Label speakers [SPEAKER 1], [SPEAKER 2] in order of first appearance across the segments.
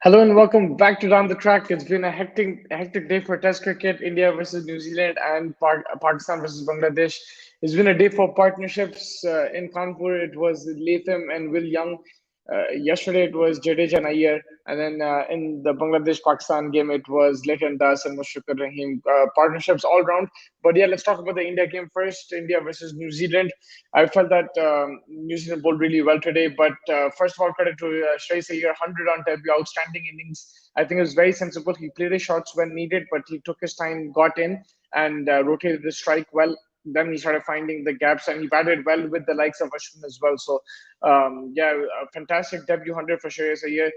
[SPEAKER 1] Hello and welcome back to Down the Track. It's been a hectic day for Test cricket. India versus New Zealand and Pakistan versus Bangladesh. It's been a day for partnerships. In Kanpur, it was Latham and Will Young. Yesterday, it was Jadeja and Iyer. And then in the Bangladesh-Pakistan game, it was Liton and Mushfiqur Rahim. Partnerships all round. But yeah, let's talk about the India game first. India versus New Zealand. I felt that New Zealand bowled really well today. But first of all, credit to Shreyas Iyer, 100 on debut, outstanding innings. I think it was very sensible. He played his shots when needed, but he took his time, got in, and rotated the strike well. Then he started finding the gaps, and he batted well with the likes of Ashwin as well. So, yeah, a fantastic debut 100 for Shreyas Iyer.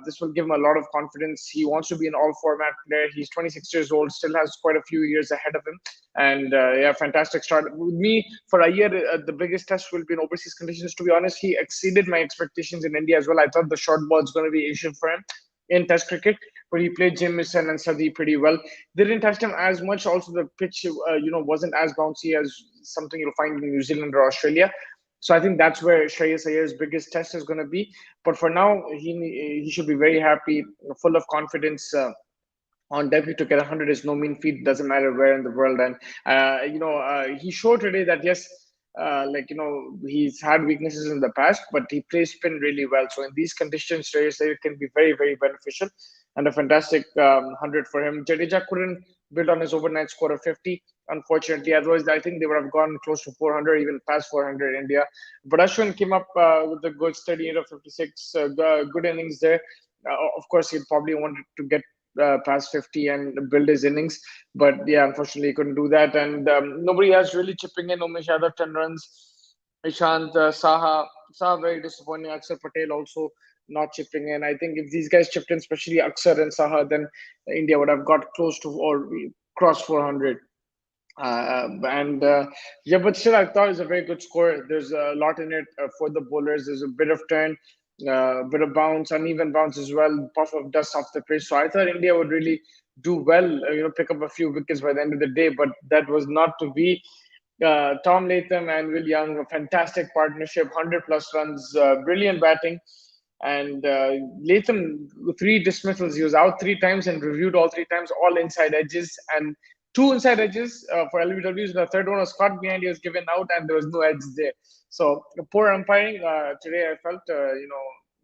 [SPEAKER 1] This will give him a lot of confidence. He wants to be an all-format player. He's 26 years old, still has quite a few years ahead of him. And yeah, fantastic start. With me, for a year, the biggest test will be in overseas conditions. To be honest, he exceeded my expectations in India as well. I thought the short ball is going to be Asian for him in Test cricket, but he played Jamieson and Sadi pretty well. They didn't test him as much. Also, the pitch, wasn't as bouncy as something you'll find in New Zealand or Australia. So I think that's where Shreyas Iyer's biggest test is going to be. But for now, he should be very happy, full of confidence. On debut to get 100 is no mean feat. Doesn't matter where in the world. And he showed today that yes, he's had weaknesses in the past, but he plays spin really well. So in these conditions, Shreyas Iyer can be very very beneficial, and a fantastic 100 for him. Jadeja couldn't build on his overnight score of 50. Unfortunately, otherwise I think they would have gone close to 400, even past 400 India. But Ashwin came up with a good steady 8 of 56, good innings there. Of course, he probably wanted to get past 50 and build his innings. But yeah, unfortunately, he couldn't do that. And nobody else really chipping in. Umesh Yadav, 10 runs. Ishant, Saha very disappointing. Akshar Patel also not chipping in. I think if these guys chipped in, especially Akshar and Saha, then India would have got close to or crossed 400. And yeah, but still, I thought it was a very good score. There's a lot in it for the bowlers. There's a bit of turn, bit of bounce, uneven bounce as well, puff of dust off the pitch. So I thought India would really do well, pick up a few wickets by the end of the day. But that was not to be. Tom Latham and Will Young, a fantastic partnership, 100 plus runs, brilliant batting. And Latham, three dismissals. He was out three times and reviewed all three times, all inside edges. And two inside edges for LBWs. The third one was caught behind. He was given out, and there was no edge there. So poor umpiring today. I felt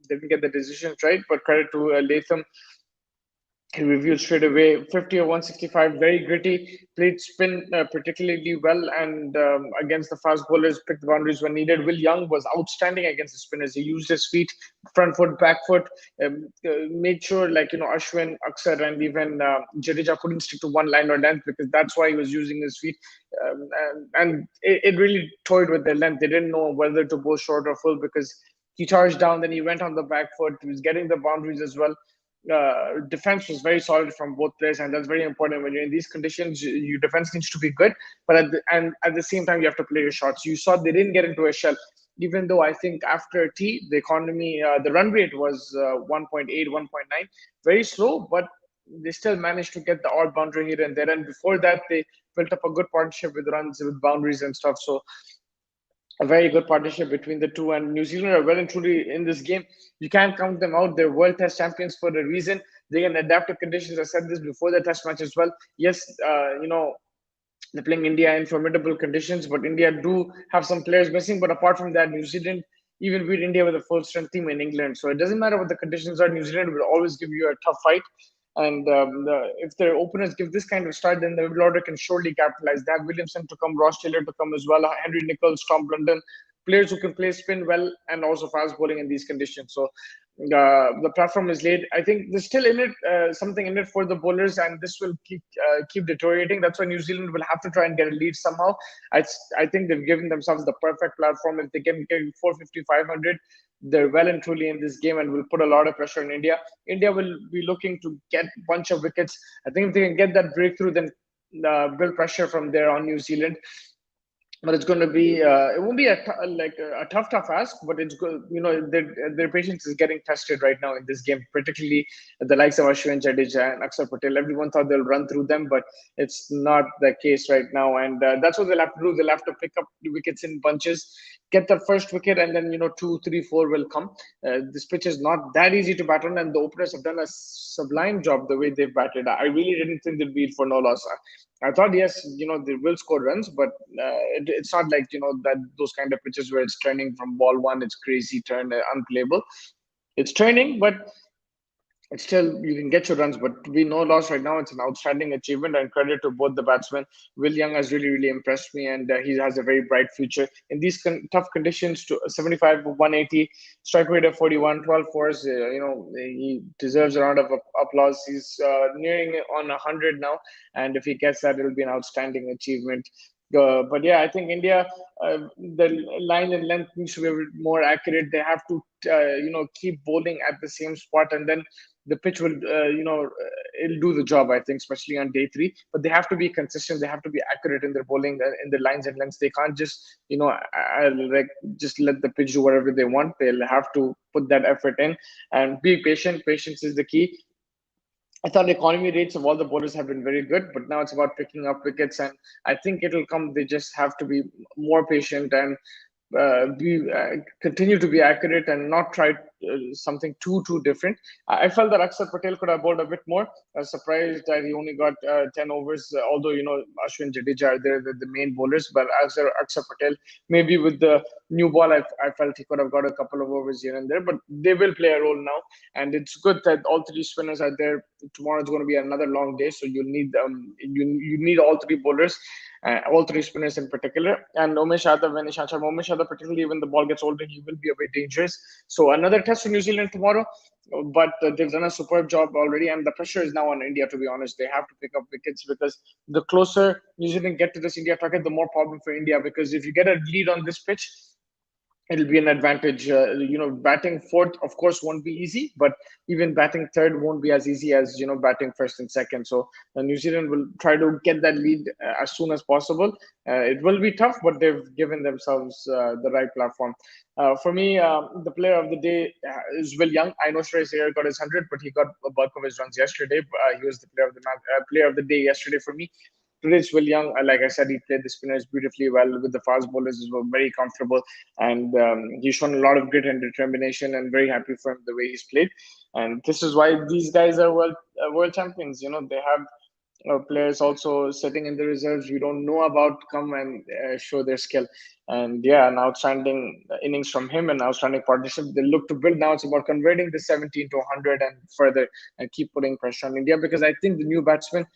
[SPEAKER 1] didn't get the decisions right, but credit to Latham. He reviewed straight away. 50 or 165, very gritty. Played spin particularly well, and against the fast bowlers, picked the boundaries when needed. Will Young was outstanding against the spinners. He used his feet, front foot, back foot, made sure Ashwin, Akshar, and even Jadeja couldn't stick to one line or length because that's why he was using his feet. And it really toyed with their length. They didn't know whether to bowl short or full because he charged down, then he went on the back foot. He was getting the boundaries as well. Defense was very solid from both players, and that's very important when you're in these conditions. Your defense needs to be good, but at the same time, you have to play your shots. You saw they didn't get into a shell, even though I think after T, the economy, the run rate was 1.8, 1.9, very slow, but they still managed to get the odd boundary here and there. And before that, they built up a good partnership with runs, with boundaries and stuff. So a very good partnership between the two. And New Zealand are well and truly in this game. You can't count them out. They're World Test champions for a reason. They can adapt to conditions. I said this before the Test match as well. Yes, they're playing India in formidable conditions, but India do have some players missing. But apart from that, New Zealand even beat India with a full strength team in England. So it doesn't matter what the conditions are. New Zealand will always give you a tough fight. And if their openers give this kind of start, then the middle order can surely capitalize. They have Williamson to come, Ross Taylor to come as well, Henry Nichols, Tom Blunden, players who can play spin well and also fast bowling in these conditions. So the platform is laid. I think there's still in it something in it for the bowlers, and this will keep deteriorating. That's why New Zealand will have to try and get a lead somehow. I think they've given themselves the perfect platform. If they can get 450, 500, they're well and truly in this game and will put a lot of pressure on India. India will be looking to get a bunch of wickets. I think if they can get that breakthrough, then build pressure from there on New Zealand. but it's going to be it won't be a tough ask, but it's good. Their patience is getting tested right now in this game, particularly the likes of Ashwin, Jadeja, and Akshar Patel. Everyone thought they'll run through them, but it's not the case right now, and that's what they'll have to do. They'll have to pick up wickets in bunches, get the first wicket, and then 2, 3, 4 will come. This pitch is not that easy to bat on, and the openers have done a sublime job the way they've batted. I really didn't think they'd beat for no loss. I thought, yes, they will score runs, but it's not like, that those kind of pitches where it's trending from ball one, it's crazy turn, unplayable. It's training, but it's still, you can get your runs, but to be no loss right now, it's an outstanding achievement, and credit to both the batsmen. Will Young has really, really impressed me, and he has a very bright future in these tough conditions. To 75, 180, strike rate of 41, 12 fours. He deserves a round of applause. He's nearing on 100 now, and if he gets that, it'll be an outstanding achievement. But yeah, I think India, the line and length needs to be a bit more accurate. They have to, keep bowling at the same spot, and then the pitch will, it'll do the job, I think, especially on day three. But they have to be consistent. They have to be accurate in their bowling, in the lines and lengths. They can't just, just let the pitch do whatever they want. They'll have to put that effort in and be patient. Patience is the key. I thought the economy rates of all the bowlers have been very good, but now it's about picking up wickets, and I think it'll come. They just have to be more patient and be continue to be accurate and not try something too different. I felt that Akshar Patel could have bowled a bit more. I was surprised that he only got 10 overs, although Ashwin, Jadeja are there, the main bowlers. But Akshar Patel, maybe with the new ball, I felt he could have got a couple of overs here and there. But they will play a role now, and it's good that all three spinners are there. Tomorrow is going to be another long day, so you'll need you need all three bowlers, all three spinners in particular. And Umesh Yadav and Ishant Sharma. Umesh Yadav, particularly when the ball gets older, he will be a bit dangerous. So another test for New Zealand tomorrow, but they've done a superb job already, and the pressure is now on India. To be honest, they have to pick up wickets, because the closer New Zealand get to this India target, the more problem for India. Because if you get a lead on this pitch, it'll be an advantage. Batting fourth, of course, won't be easy, but even batting third won't be as easy as batting first and second. So New Zealand will try to get that lead as soon as possible. It will be tough, but they've given themselves the right platform. For me, the player of the day is Will Young. I know Shreyas Iyer got his 100, but he got a bulk of his runs yesterday. He was the player of the day yesterday for me. Today it's Will Young. Like I said, he played the spinners beautifully well with the fast bowlers as well, very comfortable. And he's shown a lot of grit and determination, and very happy for him the way he's played. And this is why these guys are world champions. They have players also sitting in the reserves we don't know about come and show their skill. And yeah, an outstanding innings from him, and outstanding partnership they look to build. Now it's about converting the 17 to 100 and further, and keep putting pressure on India, because I think the new batsmen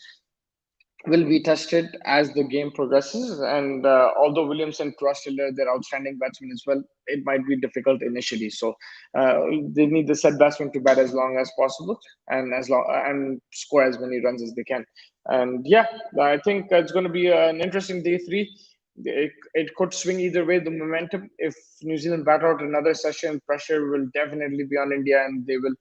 [SPEAKER 1] will be tested as the game progresses. And although Williamson, Cross-Tiller, they're outstanding batsmen as well, it might be difficult initially. So they need the set batsmen to bat as long as possible, and and score as many runs as they can. And yeah, I think it's going to be an interesting day three. It could swing either way, the momentum. If New Zealand bat out another session, pressure will definitely be on India, and they will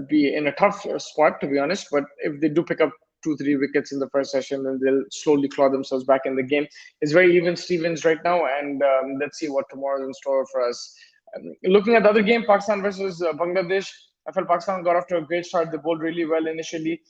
[SPEAKER 1] be in a tough spot, to be honest. But if they do pick up 2, 3 wickets in the first session, and they'll slowly claw themselves back in the game. It's very even Stevens right now, and let's see what tomorrow is in store for us. Looking at the other game, Pakistan versus Bangladesh, I felt Pakistan got off to a great start. They bowled really well initially.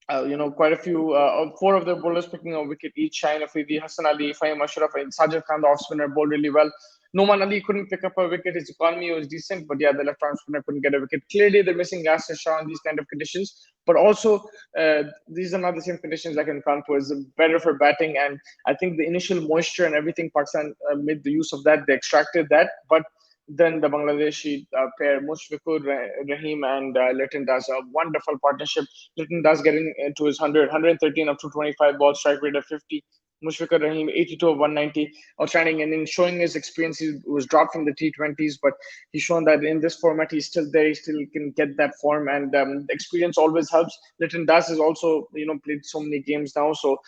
[SPEAKER 1] Quite a few, 4 of their bowlers picking a wicket each. Shaheen Afridi, Hassan Ali, Fahim Ashraf, and Sajid Khan, the off spinner, bowled really well. Noman Ali couldn't pick up a wicket. His economy was decent, but yeah, the left arm spinner couldn't get a wicket. Clearly, they're missing Yasir Shah in these kind of conditions, but also these are not the same conditions like in Kanpur. It's better for batting, and I think the initial moisture and everything, Pakistan made the use of that. They extracted that, but then the Bangladeshi pair, Mushfiqur Rahim and Liton Das, a wonderful partnership. Liton Das getting to his 113 of 225 balls, strike rate of 50. Mushfiqur Rahim, 82 of 190. Outstanding innings, showing his experience. He was dropped from the T20s, but he's shown that in this format, he's still there. He still can get that form, and experience always helps. Liton Das has also, played so many games now, so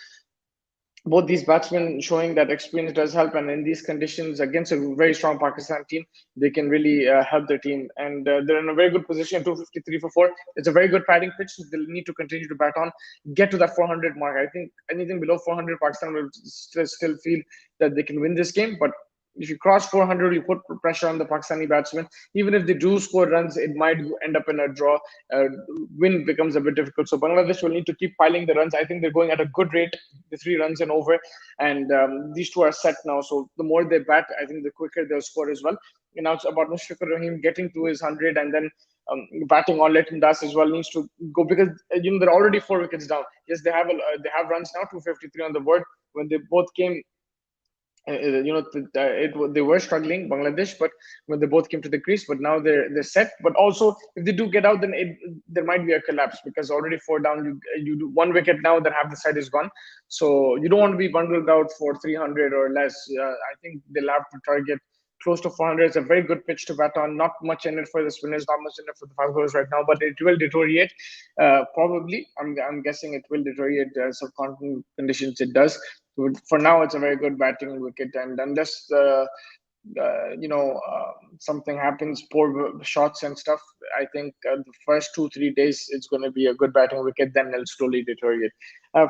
[SPEAKER 1] both these batsmen showing that experience does help, and in these conditions against a very strong Pakistan team, they can really help their team. And they're in a very good position, 253 for four. It's a very good batting pitch, so they'll need to continue to bat on, get to that 400 mark. I think anything below 400, Pakistan will still feel that they can win this game. But if you cross 400, you put pressure on the Pakistani batsmen. Even if they do score runs, it might end up in a draw. Win becomes a bit difficult. So Bangladesh will need to keep piling the runs. I think they're going at a good rate, the 3 runs and over. And these two are set now. So the more they bat, I think the quicker they'll score as well. And now it's about Mushfiqur getting to his 100, and then batting on Liton as well needs to go, because they're already 4 wickets down. Yes, they have runs now, 253 on the board. When they both came, they were struggling, Bangladesh, but when they both came to the crease, but now they're set. But also, if they do get out, then there might be a collapse, because already 4 down, you do 1 wicket now, then half the side is gone. So you don't want to be bundled out for 300 or less. I think they'll have to target close to 400. It's a very good pitch to bat on. Not much in it for the spinners, not much in it for the fast bowlers right now, but it will deteriorate. Probably, I'm guessing it will deteriorate. Subcontinent conditions, it does. For now, it's a very good batting wicket, and unless something happens, poor shots and stuff, I think the first 2 3 days it's going to be a good batting wicket. Then they'll slowly deteriorate.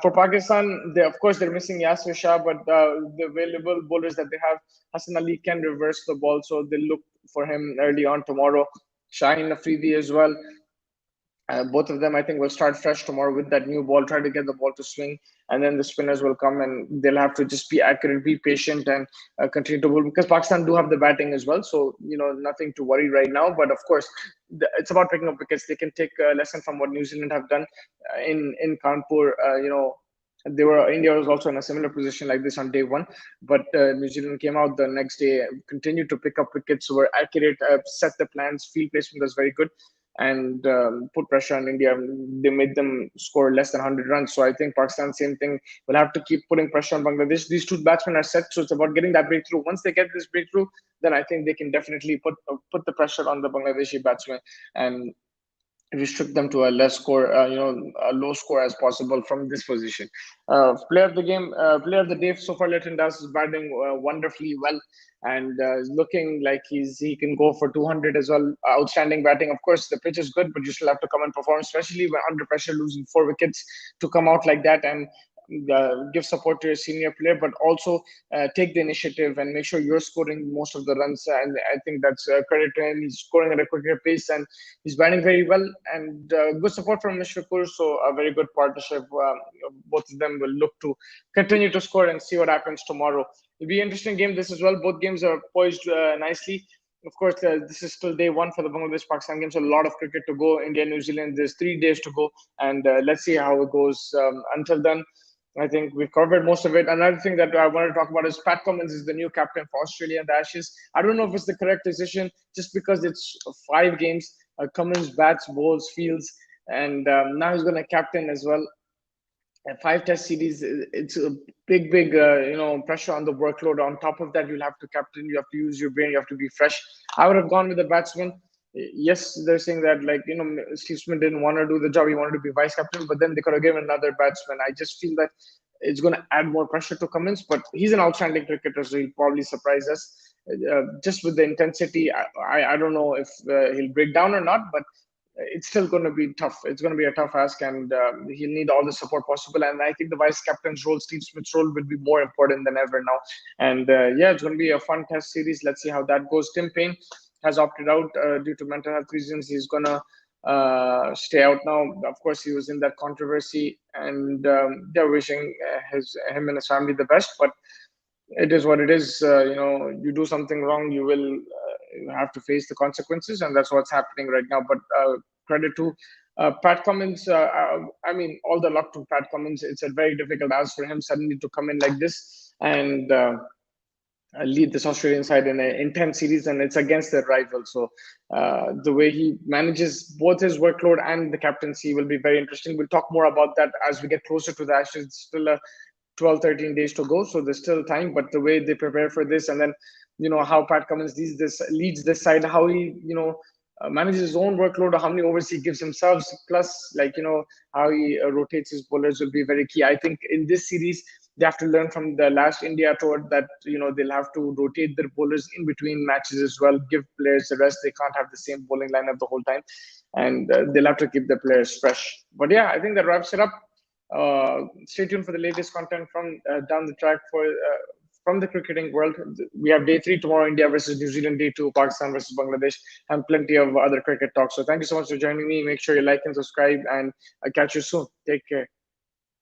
[SPEAKER 1] For Pakistan, of course they're missing Yasir Shah, but the available bowlers that they have, Hassan Ali can reverse the ball, so they'll look for him early on tomorrow. Shaheen Afridi as well. Both of them, I think, will start fresh tomorrow with that new ball, try to get the ball to swing, and then the spinners will come and they'll have to just be accurate, be patient, and continue to bowl, because Pakistan do have the batting as well. So, nothing to worry right now. But of course, it's about picking up wickets. They can take a lesson from what New Zealand have done in Kanpur. India was also in a similar position like this on day one, but New Zealand came out the next day, continued to pick up wickets, were accurate, set the plans, field placement was very good, and put pressure on India. They made them score less than 100 runs. So I think Pakistan, same thing, will have to keep putting pressure on Bangladesh. These two batsmen are set, so it's about getting that breakthrough. Once they get this breakthrough, then I think they can definitely put the pressure on the Bangladeshi batsmen and restrict them to a a low score as possible from this position. Player of the game, player of the day so far, Liton is batting wonderfully well, and is looking like he can go for 200 as well. Outstanding batting. Of course, the pitch is good, but you still have to come and perform, especially when under pressure, losing 4 wickets, to come out like that and give support to your senior player, but also take the initiative and make sure you're scoring most of the runs. And I think that's credit to him. He's scoring at a quicker pace and he's batting very well. And good support from Mushfiqur. So a very good partnership. Both of them will look to continue to score and see what happens tomorrow. It'll be an interesting game this as well. Both games are poised nicely. Of course, this is still day one for the Bangladesh-Pakistan game, so a lot of cricket to go. India, New Zealand, there's 3 days to go, and let's see how it goes. Until then, I think we've covered most of it. Another thing that I want to talk about is Pat Cummins is the new captain for Australia and the Ashes. I don't know if it's the correct decision, just because it's 5 games. Cummins bats, bowls, fields, and now he's going to captain as well. 5 test series, it's a big pressure on the workload. On top of that, you'll have to captain, you have to use your brain, you have to be fresh. I would have gone with the batsman. Yes, they're saying that, Steve Smith didn't want to do the job, he wanted to be vice captain, but then they could have given another batsman. I just feel that it's going to add more pressure to Cummins, but he's an outstanding cricketer, so he'll probably surprise us. Just with the intensity, I don't know if he'll break down or not, but it's still going to be tough. It's going to be a tough ask, and he'll need all the support possible. And I think the vice captain's role, Steve Smith's role, will be more important than ever now. And it's going to be a fun test series. Let's see how that goes. Tim Payne has opted out due to mental health reasons. He's going to stay out now. Of course, he was in that controversy, and they're wishing him and his family the best. But it is what it is. You do something wrong, you will have to face the consequences, and that's what's happening right now. But credit to Pat Cummins. I mean, all the luck to Pat Cummins. It's a very difficult ask for him suddenly to come in like this and lead this Australian side in an intense series, and it's against their rival. So the way he manages both his workload and the captaincy will be very interesting. We'll talk more about that as we get closer to the Ashes. It's still a 12, 13 days to go, so there's still time. But the way they prepare for this, and then how Pat Cummins leads this side, how he manages his own workload, how many overs he gives himself, plus how he rotates his bowlers will be very key. I think in this series They have to learn from the last India tour that they'll have to rotate their bowlers in between matches as well, give players the rest. They can't have the same bowling lineup the whole time, and they'll have to keep the players fresh. But yeah, I think that wraps it up. Stay tuned for the latest content from down the track from the cricketing world. We have day 3 tomorrow, India versus New Zealand, day 2, Pakistan versus Bangladesh, and plenty of other cricket talk. So thank you so much for joining me. Make sure you like and subscribe, and I'll catch you soon. Take care.